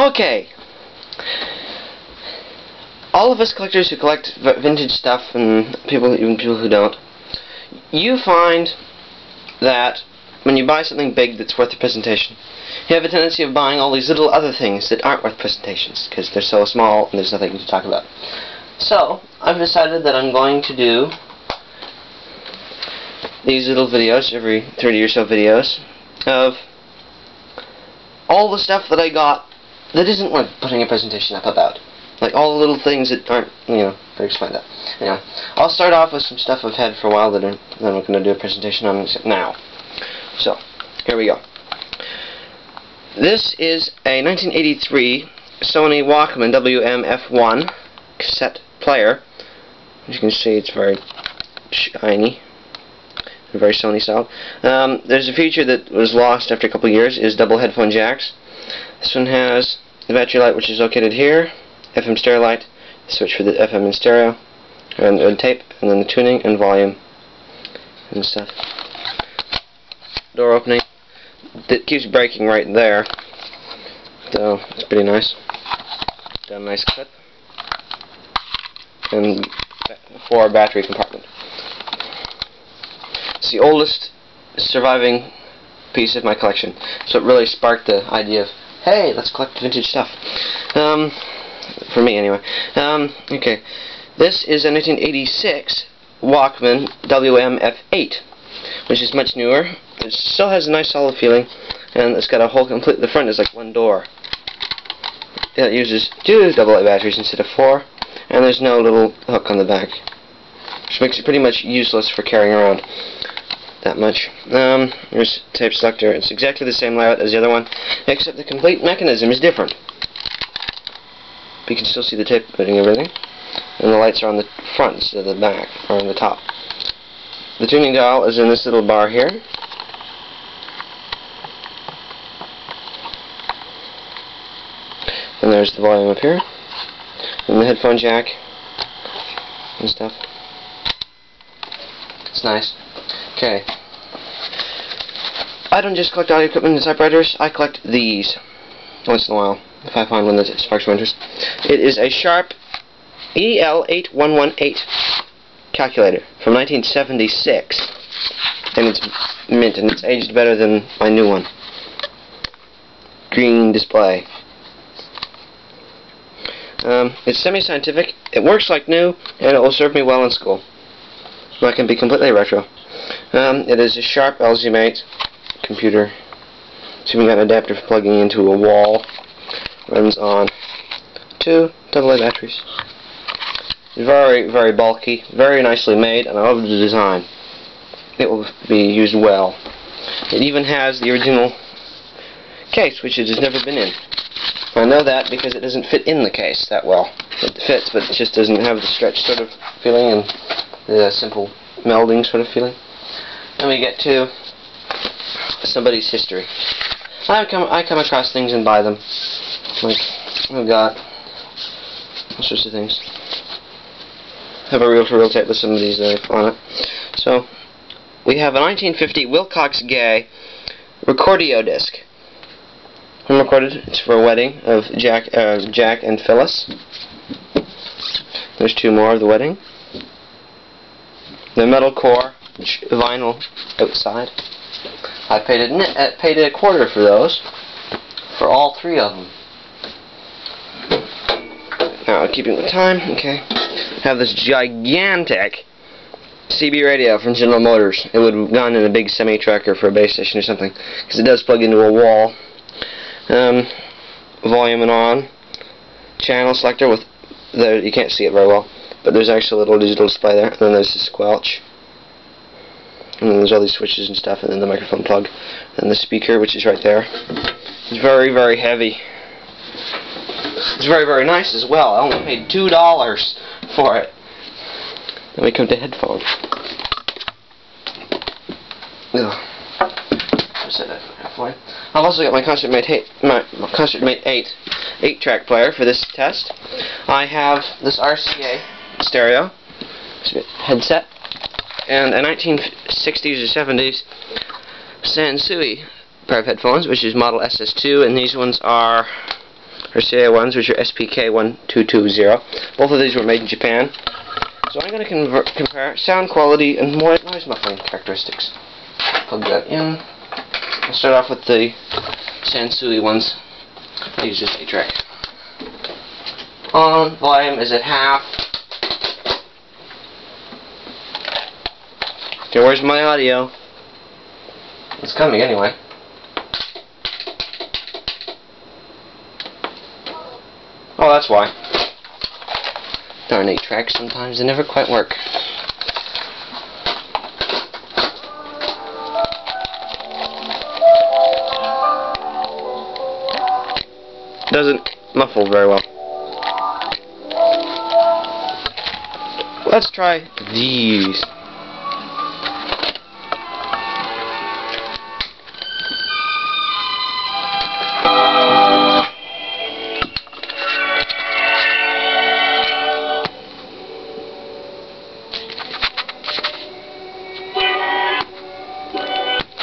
Okay. All of us collectors who collect vintage stuff, and even people who don't, you find that when you buy something big that's worth a presentation, you have a tendency of buying all these little other things that aren't worth presentations because they're so small and there's nothing to talk about. So, I've decided that I'm going to do these little videos, every 30 or so videos, of all the stuff that I got that isn't worth putting a presentation up about. Like all the little things that aren't, very explained that. Anyway, I'll start off with some stuff I've had for a while that I'm not going to do a presentation on now. So, here we go. This is a 1983 Sony Walkman WM-F1 cassette player. As you can see, it's very shiny, very Sony style. There's a feature that was lost after a couple of years, is double headphone jacks. This one has the battery light, which is located here, FM stereo light, switch for the FM and stereo, and tape, and then the tuning and volume and stuff. Door opening. It keeps breaking right there, so it's pretty nice. Done a nice clip. And for battery compartment. It's the oldest surviving piece of my collection, so it really sparked the idea of, hey, let's collect vintage stuff. For me, anyway. Okay. This is a 1986 Walkman WM-F8, which is much newer. It still has a nice solid feeling, and it's got a whole complete. The front is like one door. It uses 2 AA batteries instead of 4, and there's no little hook on the back, which makes it pretty much useless for carrying around that much. There's tape selector. It's exactly the same layout as the other one, except the complete mechanism is different. But you can still see the tape putting everything, and the lights are on the front instead of the back, or on the top. The tuning dial is in this little bar here. And there's the volume up here, and the headphone jack and stuff. It's nice. Okay. I don't just collect audio equipment and typewriters, I collect these once in a while, if I find one that sparks my interest. It is a Sharp EL8118 calculator from 1976, and it's mint, and it's aged better than my new one. Green display. It's semi-scientific, it works like new, and it will serve me well in school. So I can be completely retro. It is a Sharp LZ-Mate computer. It's even got an adapter for plugging into a wall. Runs on 2 AA batteries. Very, very bulky, very nicely made, and I love the design. It will be used well. It even has the original case, which it has never been in. I know that because it doesn't fit in the case that well. It fits, but it just doesn't have the stretch sort of feeling and the simple melding sort of feeling. Then we get to somebody's history. I come across things and buy them. Like, I've got all sorts of things. I have a reel-to-reel tape with some of these on it. So, we have a 1950 Wilcox Gay Recordio disc. I'm recorded. It's for a wedding of Jack and Phyllis. There's 2 more of the wedding. The metal core vinyl outside. I paid a quarter for those, for all 3 of them. Now, keeping with time, okay. I have this gigantic CB radio from General Motors. It would have gone in a big semi-tracker for a base station or something, because it does plug into a wall. Volume and on. Channel selector with you can't see it very well, but there's actually a little digital display there. And then there's the squelch. And then there's all these switches and stuff, and then the microphone plug, and the speaker, which is right there. It's very, very heavy. It's very, very nice as well. I only paid $2 for it. Then we come to headphones. I've also got my Concert Mate 8 8-track player for this test. I have this RCA stereo headset and a 1960s or 70s Sansui pair of headphones, which is model SS2, and these ones are RCA ones, which are SPK1220. Both of these were made in Japan. So I'm going to compare sound quality and noise muffling characteristics. Plug that in. I'll start off with the Sansui ones. I use this 8-track. On, volume is at half. Okay, where's my audio? It's coming anyway. Oh, that's why. Darn 8-tracks, sometimes they never quite work. Doesn't muffle very well. Let's try these.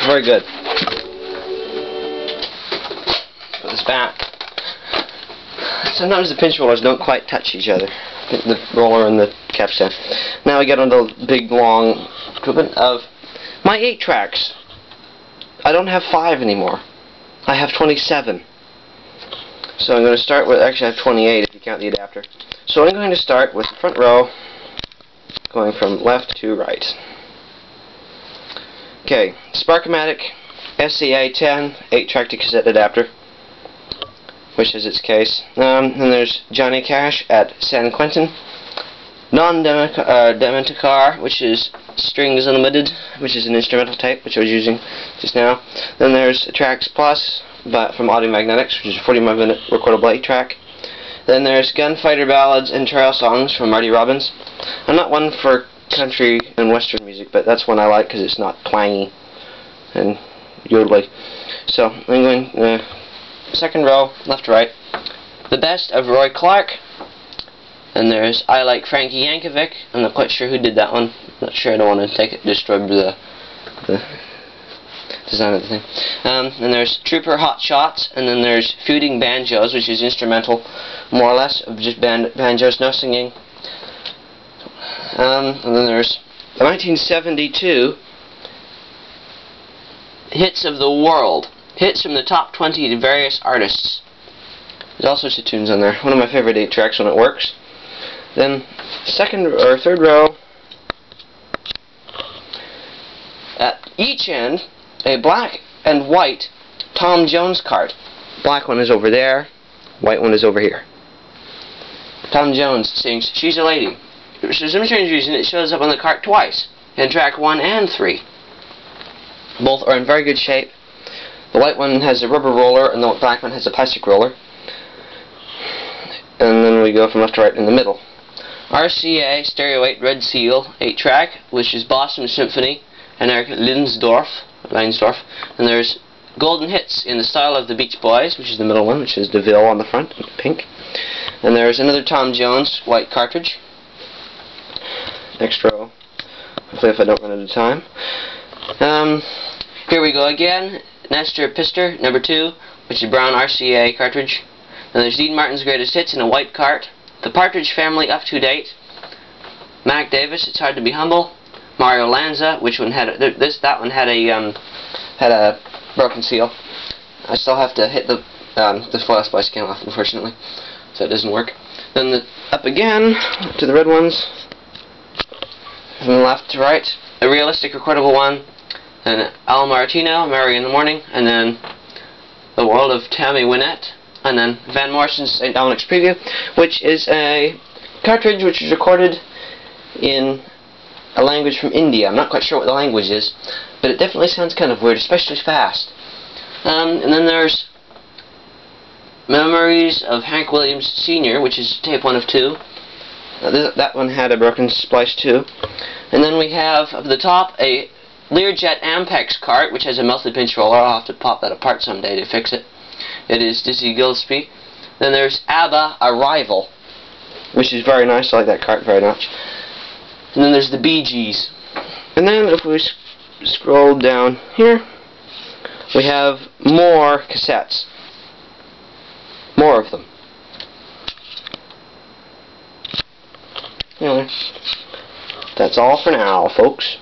Very good. Put this back. Sometimes the pinch rollers don't quite touch each other. The roller and the capstan. Now we get on the big long equipment of my 8-tracks. I don't have 5 anymore. I have 27. So I'm going to start with, actually I have 28 if you count the adapter. So I'm going to start with the front row, going from left to right. Okay, Sparkomatic SCA10 8-track to cassette adapter, which is its case. Then there's Johnny Cash at San Quentin. Non-Dementicar, which is Strings Unlimited, which is an instrumental tape, which I was using just now. Then there's Tracks Plus from Audio Magnetics, which is a 45-minute recordable 8-track. Then there's Gunfighter Ballads and Trail Songs from Marty Robbins. I'm not one for country and western music, but that's one I like because it's not twangy and yodely. So I'm going second row, left to right. The Best of Roy Clark. And there's I Like Frankie Yankovic. I'm not quite sure who did that one. Not sure. I don't want to destroy the design of the thing. And there's Trooper Hot Shots, and then there's Feuding Banjos, which is instrumental, more or less, of just banjos, no singing. And then there's the 1972 Hits of the World. Hits from the top 20 to various artists. There's all sorts of tunes on there. One of my favorite 8-tracks when it works. Then second or third row, at each end, a black and white Tom Jones card. Black one is over there, white one is over here. Tom Jones sings She's a Lady. For some strange reason it shows up on the cart twice, in track 1 and 3. Both are in very good shape. The white one has a rubber roller and the black one has a plastic roller. And then we go from left to right in the middle. RCA Stereo 8 Red Seal 8-track, which is Boston Symphony and Eric Leinsdorf. And there's Golden Hits in the style of the Beach Boys, which is the middle one, which is DeVille on the front, in pink. And there's another Tom Jones white cartridge. Next row. Hopefully if I don't run out of time. Here we go again. Nestor Pister, number 2, which is brown RCA cartridge. Then there's Dean Martin's Greatest Hits in a white cart. The Partridge Family Up to Date. Mac Davis, It's Hard to Be Humble. Mario Lanza, which one had that one had a broken seal. I still have to hit the foil splice came off, unfortunately, so it doesn't work. Then up again to the red ones, from left to right. A realistic recordable one. Then Al Martino, Mary in the Morning, and then The World of Tammy Wynette. And then Van Morrison's St. Dominic's Preview, which is a cartridge which is recorded in a language from India. I'm not quite sure what the language is, but it definitely sounds kind of weird, especially fast. And then there's Memories of Hank Williams Sr., which is tape 1 of 2. That one had a broken splice too. And then we have, up at the top, a Learjet Ampex cart, which has a melted pinch roller. I'll have to pop that apart someday to fix it. It is Dizzy Gillespie. Then there's ABBA Arrival, which is very nice. I like that cart very much. And then there's the Bee Gees. And then if we scroll down here, we have more cassettes. More of them. Anyway, that's all for now, folks.